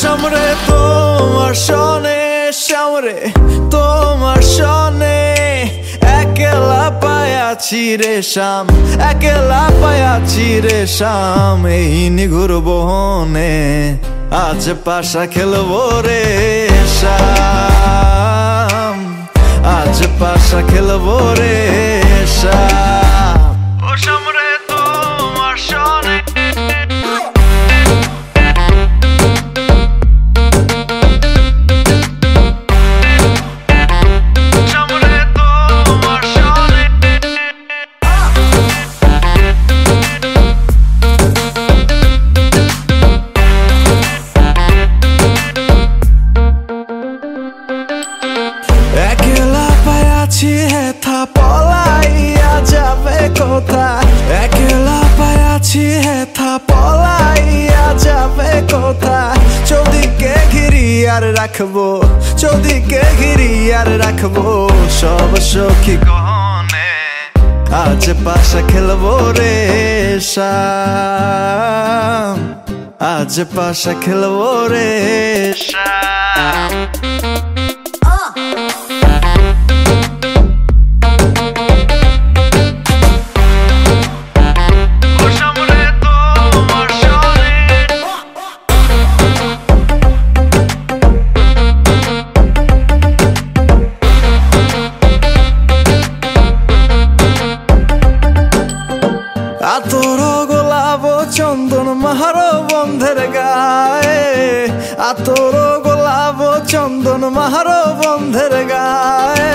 সামরে তোমার সনে সামরে তোমার সনে একলা পায়াছি রে শাম একলা পায়াছি রে শাম এই নিগুর বহনে আজ পাশা খেলবো রে শাম আজ পাশা খেলবো রে শাম ও সামরে তোমার সনে একলা পায়াছি হেথা পলাইয়া যাবে কোথায় একলা পায়াছি হেথা পলাইয়া যাবে কোথায় চৌদিকে ঘিরি আর রাখবো চৌদিকে ঘিরি আর রাখবো সব সখী গহনে আজ পাশা খেলবো রে শাম আজ পাশা খেলবো রে শাম আতর গোলাপ চন্দন মাহারো বন্ধের গায়ে আতর গোলাপ চন্দন মাহারো বন্ধের গায়ে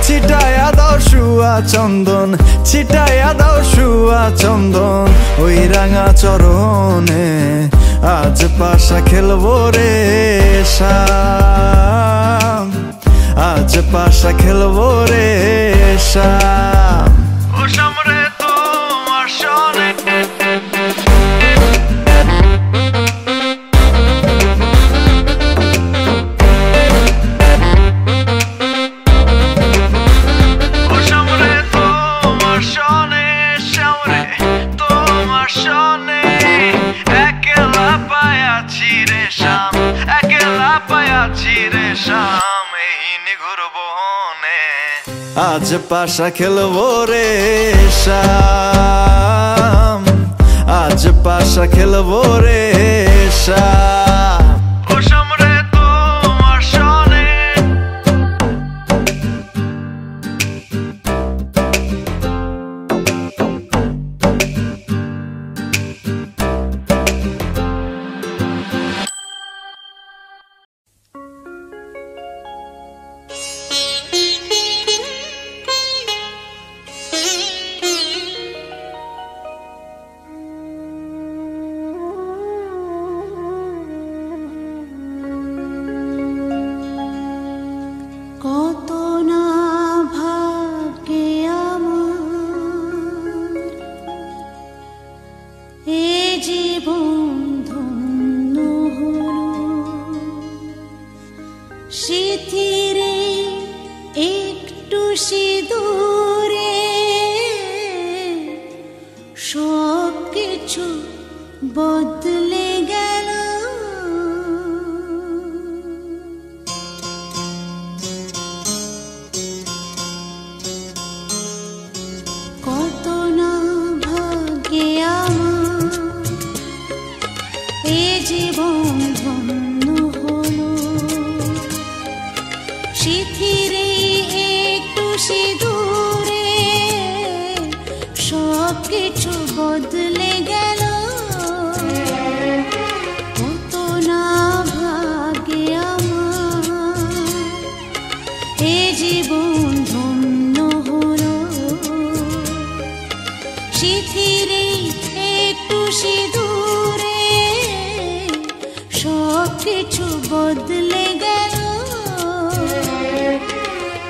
ছিটায়া দাও শুয়া চন্দন ছিটায়া দাও শুয়া চন্দন ওই রাঙা চরণে আজ পাশা খেলবো রে শাম আজ পাশা খেলবো রে শাম ও সামরে একলা পায়াছি রে শাম এই নিগুর বহনে আজ পাশা খেলবো রে শাম আজ পাশা খেলবো রে শাম ও সামরে তোমার সনে কত না ভাগ্যে আমার এ জীবন ধন্য হলো স্মৃতিরে একটু সিঁদুরে সব কিছু বদলে গেল জীবন ধন্য হলো স্মৃতিরে একটু সিঁদুরে সব কিছু বদলে গেল কত না ভাগ্যে আমার এ জীবন ধন্য হলো স্মৃতিরে একটু সিঁদুরে সব কিছু বদলে গেল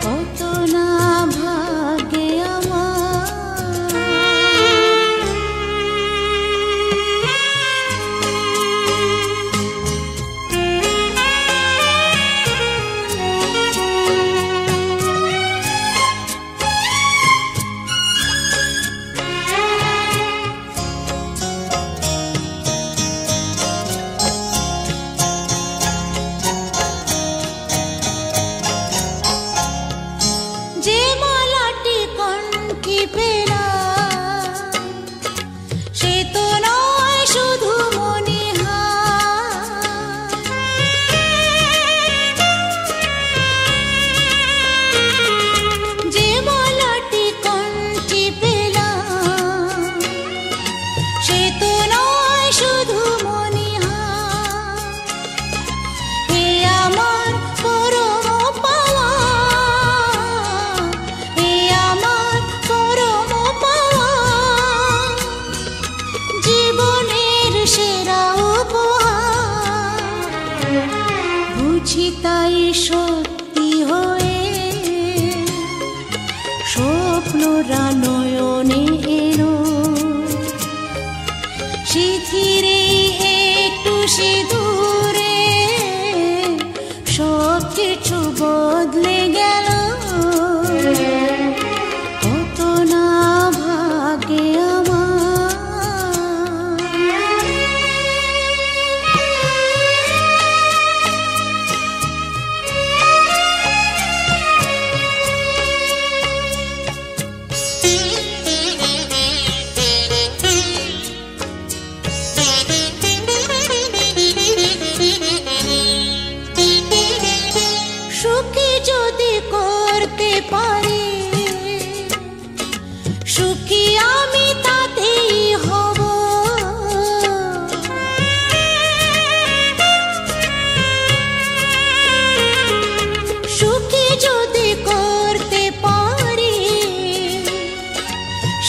কত না ভাগ্যে আমার স্বপ্নরা নয়নে এলো, শিথিরে একটু সিঁদুরে সব কিছু বদলে গেল। কত না ভাগ্যে সুখী যদি করতে পারি, সুখী আমি তাতেই হব। সুখী যদি করতে পারি,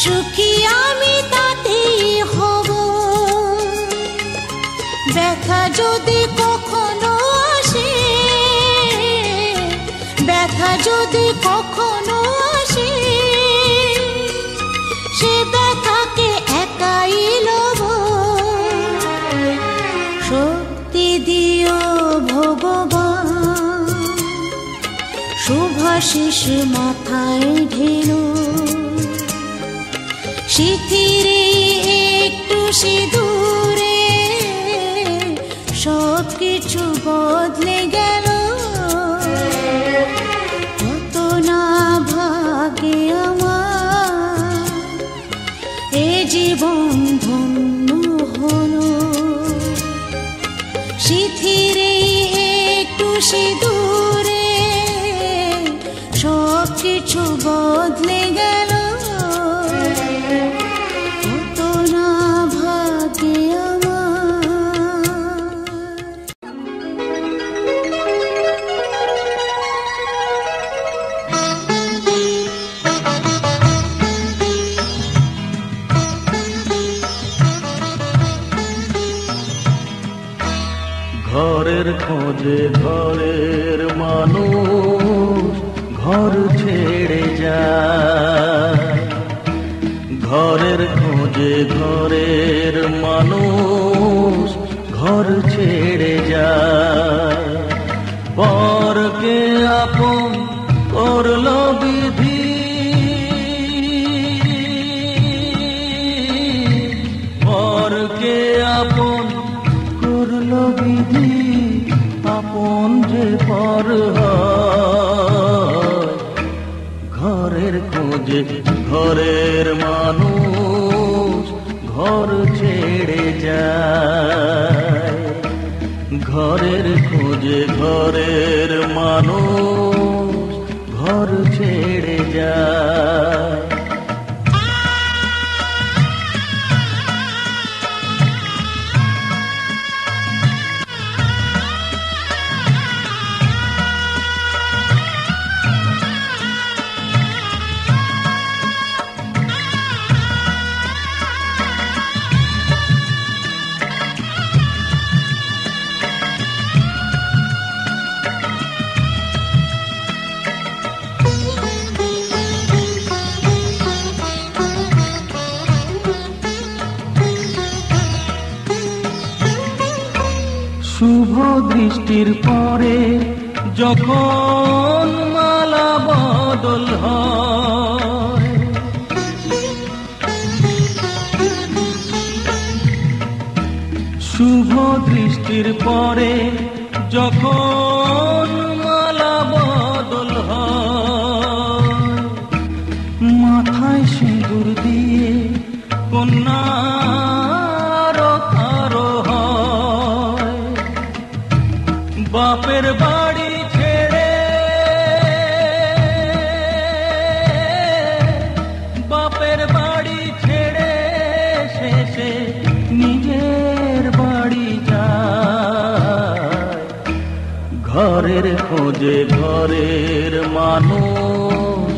সুখী আমি তাতেই হব। ব্যথা যদি কখনো আসে, ব্যথা যদি কখনো আসে, সে ব্যথাকে একাই লব। শক্তি দিও ভগবান, শুভাশিস মাথায় ঢেলো, শিথিরে একটু সিঁদুরে সব কিছু বদলে গেল। কত না ভাগ্যে আমার এ জীবন ধন্য হলো। শিথিরে একটু সিঁদুরে সব কিছু বদলে গেল। কত না ভাগ্যে ঘরের খোঁজে ঘরের মানুষ ঘর ছেড়ে যায়। ঘরের খোঁজে ঘরের মানুষ ঘর ছেড়ে যায়। পরকে আপন করলো বিধি, পরকে আপন করলো বিধি, আপন যে পর হয়। ঘরের খোঁজে ঘরের মানুষ ঘর ছেড়ে যায়। ঘরের খোঁজে ঘরের মানুষ ঘর ছেড়ে যায়। শুভ দৃষ্টির পরে যখন মালা বদল হয়, শুভ দৃষ্টির পরে যখন মালা বদল হয়, মাথায় সিঁদুর দিয়ে কন্যার কারো হয়। বাপের বাড়ি ছেড়ে, বাপের বাড়ি ছেড়ে শেষে নিজের বাড়ি যায়। ঘরের খোঁজে ঘরের মানুষ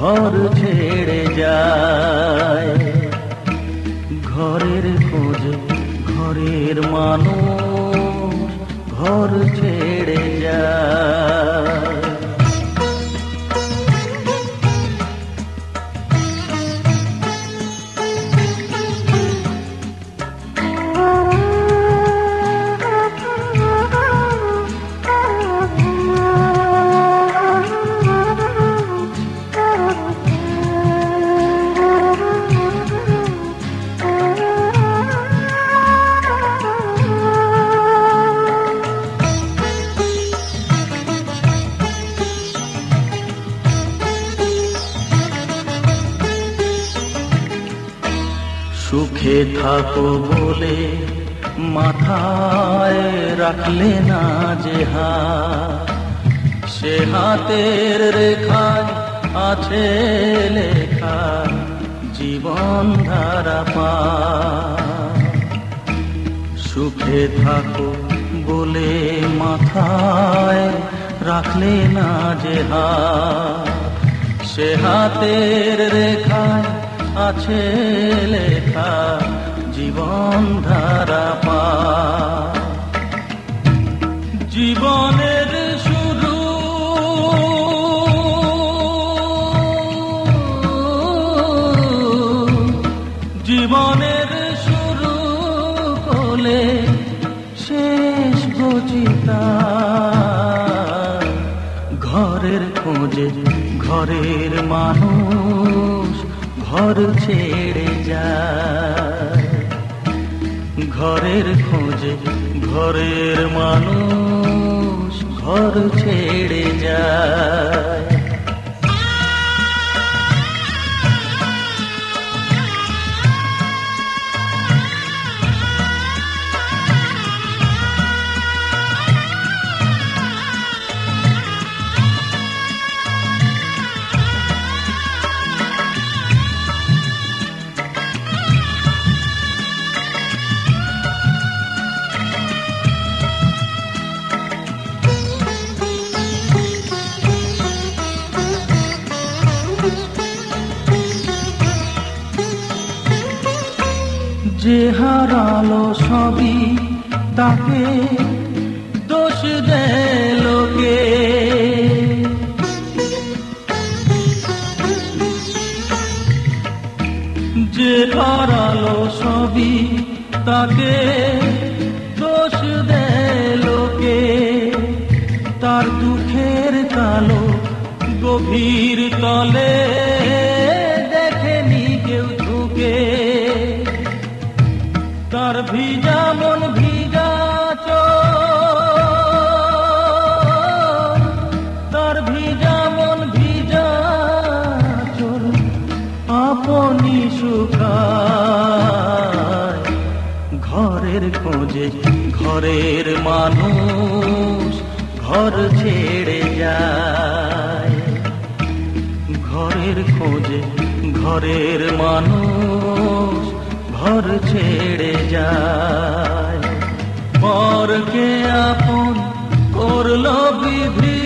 ঘর ছেড়ে যায়। ঘরের খোঁজে ঘরের মানুষ ঘর ছেড়ে যায়। সুখে থাকো বলে মাথায় রাখলে না যে হাত, সে হাতের রেখায় আছে লেখা জীবন ধারা পার। সুখে থাকো বলে মাথায় রাখলে না যে হাত, সে হাতের রেখায় আছে লেখা জীবন ধারা পার। জীবনের শুরু জীবনের শুরু কোলে শেষ বুঝিতা, ঘরের খোঁজে ঘরের মানুষ ঘর ছেড়ে যায়, ঘরের খোঁজে ঘরের মানুষ ঘর ছেড়ে যায়। যে হারালো সবই তাকে দোষ দেয় লোকে, যে হারালো সবই তাকে দোষ দেয় লোকে, তার দুঃখের কালো গভীর তলে দেখেনি কেউ ঢুকে, তার ভিজা মন ভিজা চোখ, তার ভিজা মন ভিজা চোখ আপনি শুকায়, ঘরের খোঁজে ঘরের মানুষ ঘর ছেড়ে যায়, ঘরের খোঁজে ঘরের মানুষ ঘর ছেড়ে যায়। পরকে আপন করলো বিধি,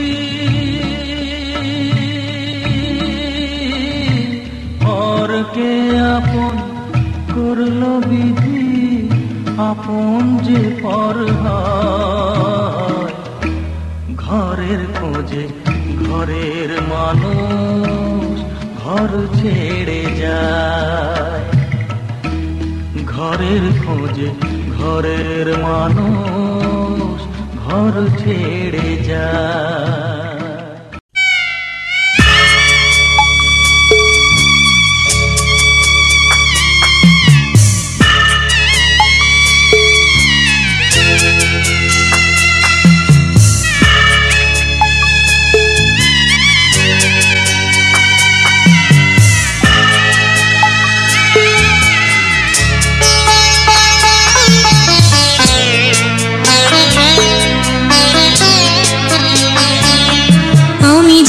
পরকে আপন করলো বিধি, আপন যে পর হয়, ঘরের খোঁজে ঘরের মানুষ ঘর ছেড়ে যায়, ঘরের খোঁজে ঘরের মানুষ ঘর ছেড়ে যায়।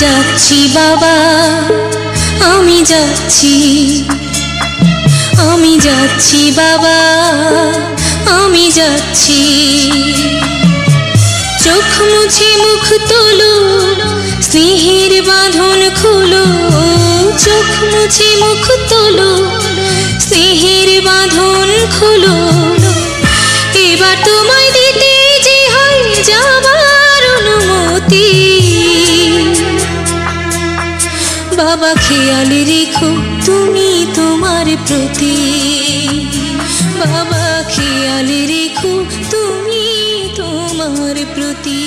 যাচ্ছি বাবা, আমি যাচ্ছি, আমি যাচ্ছি বাবা, আমি যাচ্ছি। চোখ মুছে মুখ তোলো, স্নেহের বাঁধন খুলো, চোখ মুছে মুখ তোলো, স্নেহের বাঁধন খুলো, এবার তোমায় দিতে যে হয় যাবার অনুমতি। বাবা খেয়াল রেখো তুমি তোমার প্রতি, বাবা খেয়াল রেখো তুমি তোমার প্রতি।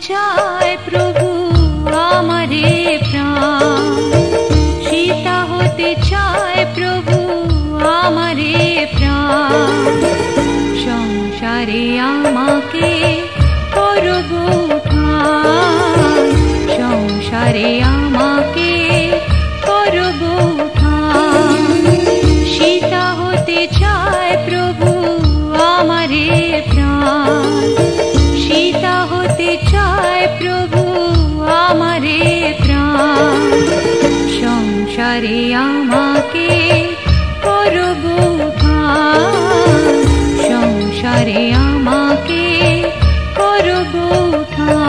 চায় প্রভু আমারে প্রাণ, সীতা হতে চায় প্রভু আমারে প্রাণ। সংসারে আমাকে করব ঠাঁই, সংসারে আমাকে করব ঠাঁই। সীতা হতে চায় প্রভু আমারে প্রাণ, সীতা হতে চায় প্রভু আমারে প্রাণ। সংসারে আমাকে করব ঠাঁই, সংসারে আমাকে করব ঠাঁই।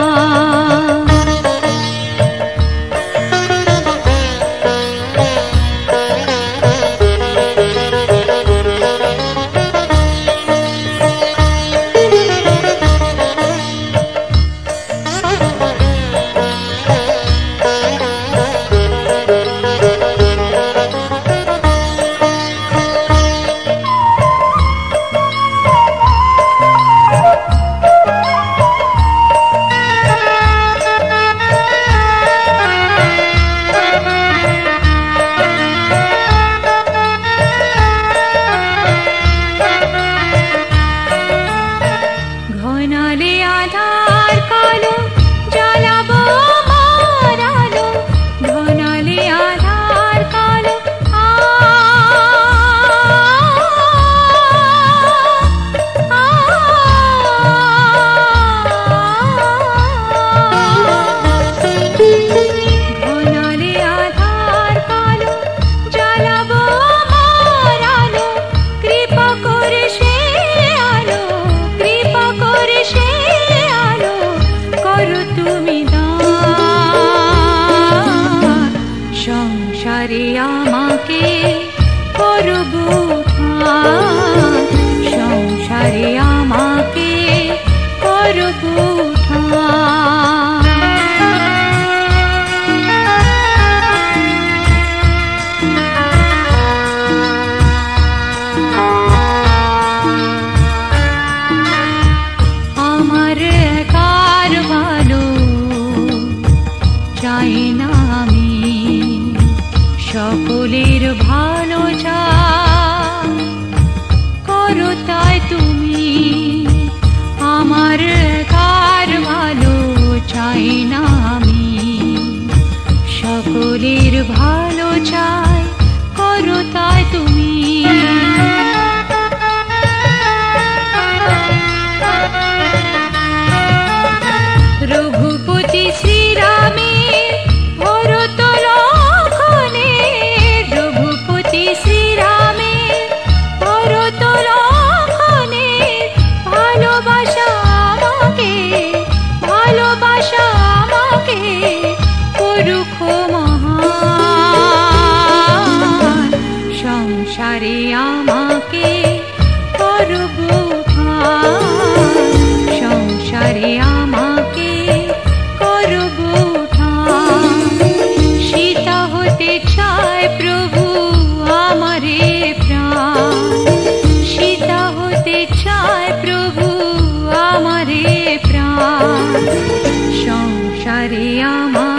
সংসারে আমাকে করব ঠাঁই, সংসারে আমাকে করব ঠাঁই। আমার একার ভালো চাই না আমি, সকলের ভালো চাই, করো তাই তুমি। আমার একার ভালো চাই না আমি, সকলের ভালো চাই, করো তাই তুমি। রঘুপতি শ্রীরামের ভরত লক্ষণে, রঘুপতি শ্রীরামের ভরত লক্ষণে ভালোবাসা আমাকে, ভালোবাসা আমাকে করুক মহান। সংসারে আমাকে করব ঠাঁই, সংসারে আমাকে করব ঠাঁই। সীতা হতে চায় প্রভু আমারে প্রাণ, সীতা হতে চায় প্রভু আমারে প্রাণ। সংসারে আমার